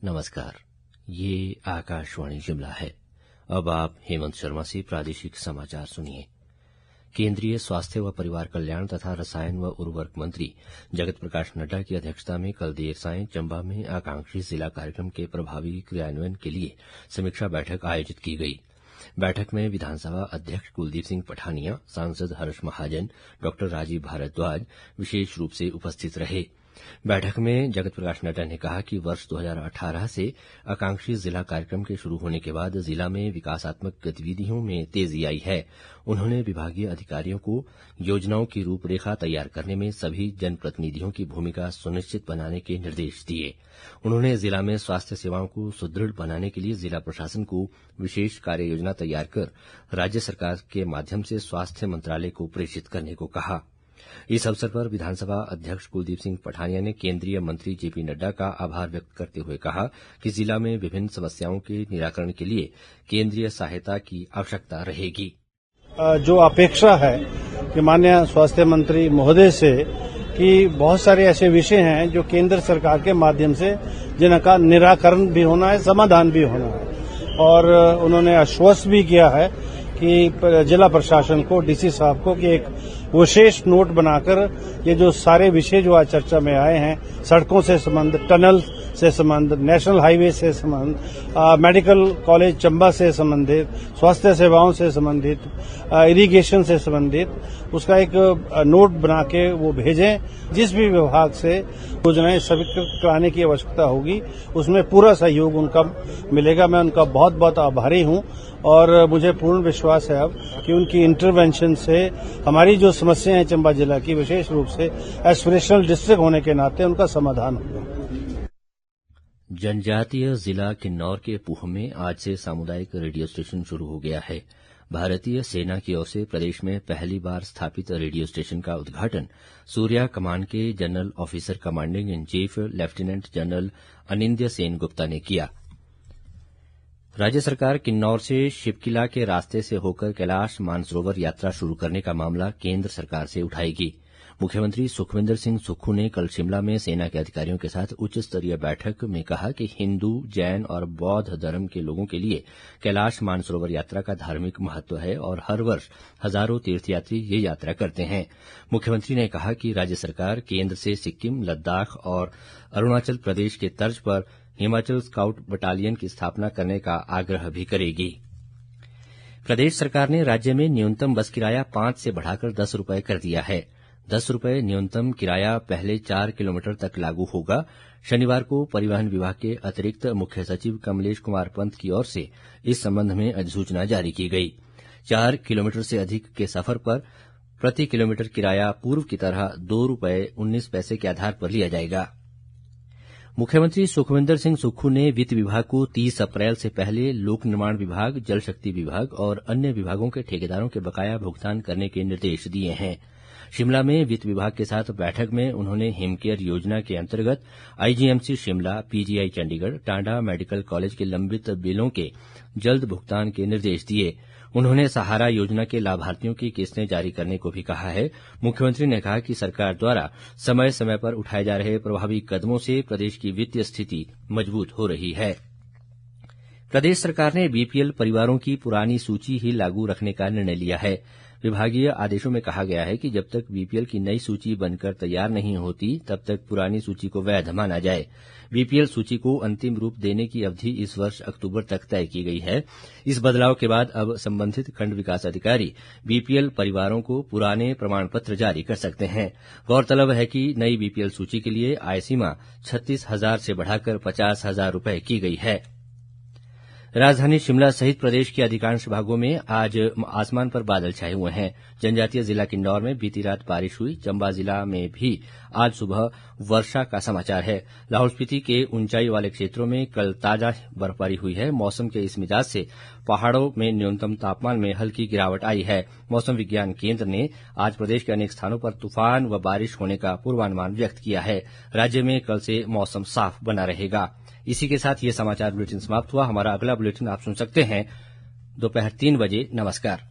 नमस्कार, ये आकाशवाणी शिमला है। अब आप हेमंत शर्मा से प्रादेशिक समाचार सुनिए। केंद्रीय स्वास्थ्य व परिवार कल्याण तथा रसायन व उर्वरक मंत्री जगत प्रकाश नड्डा की अध्यक्षता में कल देर सांय चंबा में आकांक्षी जिला कार्यक्रम के प्रभावी क्रियान्वयन के लिए समीक्षा बैठक आयोजित की गई। बैठक में विधानसभा अध्यक्ष कुलदीप सिंह पठानिया, सांसद हर्ष महाजन, डॉ राजीव भारद्वाज विशेष रूप से उपस्थित रहे। बैठक में जगत प्रकाश नड्डा ने कहा कि वर्ष 2018 से आकांक्षी जिला कार्यक्रम के शुरू होने के बाद जिला में विकासात्मक गतिविधियों में तेजी आई है। उन्होंने विभागीय अधिकारियों को योजनाओं की रूपरेखा तैयार करने में सभी जनप्रतिनिधियों की भूमिका सुनिश्चित बनाने के निर्देश दिए। उन्होंने जिला में स्वास्थ्य सेवाओं को सुदृढ़ बनाने के लिए जिला प्रशासन को विशेष कार्य योजना तैयार कर राज्य सरकार के माध्यम से स्वास्थ्य मंत्रालय को प्रेषित करने को कहा। इस अवसर पर विधानसभा अध्यक्ष कुलदीप सिंह पठानिया ने केंद्रीय मंत्री जेपी नड्डा का आभार व्यक्त करते हुए कहा कि जिला में विभिन्न समस्याओं के निराकरण के लिए केंद्रीय सहायता की आवश्यकता रहेगी। जो अपेक्षा है कि माननीय स्वास्थ्य मंत्री महोदय से कि बहुत सारे ऐसे विषय हैं जो केंद्र सरकार के माध्यम से जिनका निराकरण भी होना है, समाधान भी होना है, और उन्होंने आश्वस्त भी किया है कि जिला प्रशासन को, डीसी साहब को, कि एक विशेष नोट बनाकर ये जो सारे विषय जो आज चर्चा में आए हैं, सड़कों से संबंध, टनल से संबंध, नेशनल हाईवे से संबंध, मेडिकल कॉलेज चंबा से संबंधित, स्वास्थ्य सेवाओं से संबंधित, इरिगेशन से संबंधित, उसका एक नोट बना के वो भेजें। जिस भी विभाग से योजनाएं स्वीकृत कराने की आवश्यकता होगी उसमें पूरा सहयोग उनका मिलेगा। मैं उनका बहुत बहुत आभारी हूं और मुझे पूर्ण विश्वास है अब कि उनकी इंटरवेंशन से हमारी जो समस्याएं हैं चंबा जिला की, विशेष रूप से एस्पिरेशनल डिस्ट्रिक्ट होने के नाते, उनका समाधान होगा। जनजातीय जिला किन्नौर के पूह में आज से सामुदायिक रेडियो स्टेशन शुरू हो गया है। भारतीय सेना की ओर से प्रदेश में पहली बार स्थापित रेडियो स्टेशन का उद्घाटन सूर्या कमान के general officer commanding in chief lieutenant general Anindya Sen Gupta ने किया। राज्य सरकार किन्नौर से शिवकिला के रास्ते से होकर कैलाश मानसरोवर यात्रा शुरू करने का मामला केंद्र सरकार से उठाएगी। मुख्यमंत्री सुखविंदर सिंह सुक्खू ने कल शिमला में सेना के अधिकारियों के साथ उच्च स्तरीय बैठक में कहा कि हिंदू, जैन और बौद्ध धर्म के लोगों के लिए कैलाश मानसरोवर यात्रा का धार्मिक महत्व है और हर वर्ष हजारों तीर्थयात्री ये यात्रा करते हैं। मुख्यमंत्री ने कहा कि राज्य सरकार केंद्र से सिक्किम, लद्दाख और अरुणाचल प्रदेश के तर्ज पर हिमाचल स्काउट बटालियन की स्थापना करने का आग्रह भी करेगी। प्रदेश सरकार ने राज्य में न्यूनतम बस किराया 5 से बढ़ाकर 10 रुपये कर दिया है। 10 रुपये न्यूनतम किराया पहले 4 किलोमीटर तक लागू होगा। शनिवार को परिवहन विभाग के अतिरिक्त मुख्य सचिव कमलेश कुमार पंत की ओर से इस संबंध में अधिसूचना जारी की गई। 4 किलोमीटर से अधिक के सफर पर प्रति किलोमीटर किराया पूर्व की तरह 2 रुपये 19 पैसे के आधार पर लिया जाएगा। मुख्यमंत्री सुखविंदर सिंह सुक्खू ने वित्त विभाग को 30 अप्रैल से पहले लोक निर्माण विभाग, जल शक्ति विभाग और अन्य विभागों के ठेकेदारों के बकाया भुगतान करने के निर्देश दिए हैं। शिमला में वित्त विभाग के साथ बैठक में उन्होंने हिमकेयर योजना के अंतर्गत IGMC Shimla, PGI Chandigarh, Tanda medical college के लंबित बिलों के जल्द भुगतान के निर्देश दिए। उन्होंने सहारा योजना के लाभार्थियों की किस्तें जारी करने को भी कहा है। मुख्यमंत्री ने कहा कि सरकार द्वारा समय समय पर उठाए जा रहे प्रभावी कदमों से प्रदेश की वित्तीय स्थिति मजबूत हो रही है। प्रदेश सरकार ने बीपीएल परिवारों की पुरानी सूची ही लागू रखने का निर्णय लिया है। विभागीय आदेशों में कहा गया है कि जब तक बीपीएल की नई सूची बनकर तैयार नहीं होती तब तक पुरानी सूची को वैध माना जाए। बीपीएल सूची को अंतिम रूप देने की अवधि इस वर्ष अक्टूबर तक तय की गई है। इस बदलाव के बाद अब संबंधित खंड विकास अधिकारी बीपीएल परिवारों को पुराने प्रमाण पत्र जारी कर सकते हैं। गौरतलब है कि नई बीपीएल सूची के लिए आय सीमा 36,000 से बढ़ाकर 50,000 रुपये की गई है। राजधानी शिमला सहित प्रदेश के अधिकांश भागों में आज आसमान पर बादल छाए हुए हैं। जनजातीय जिला किन्नौर में बीती रात बारिश हुई। चंबा जिला में भी आज सुबह वर्षा का समाचार है। लाहौल स्पीति के ऊंचाई वाले क्षेत्रों में कल ताजा बर्फबारी हुई है। मौसम के इस मिजाज से पहाड़ों में न्यूनतम तापमान में हल्की गिरावट आई है। मौसम विज्ञान केंद्र ने आज प्रदेश के अनेक स्थानों पर तूफान व बारिश होने का पूर्वानुमान व्यक्त किया है। राज्य में कल से मौसम साफ बना रहेगा। इसी के साथ ये समाचार बुलेटिन समाप्त हुआ। हमारा अगला बुलेटिन आप सुन सकते हैं दोपहर 3 बजे। नमस्कार।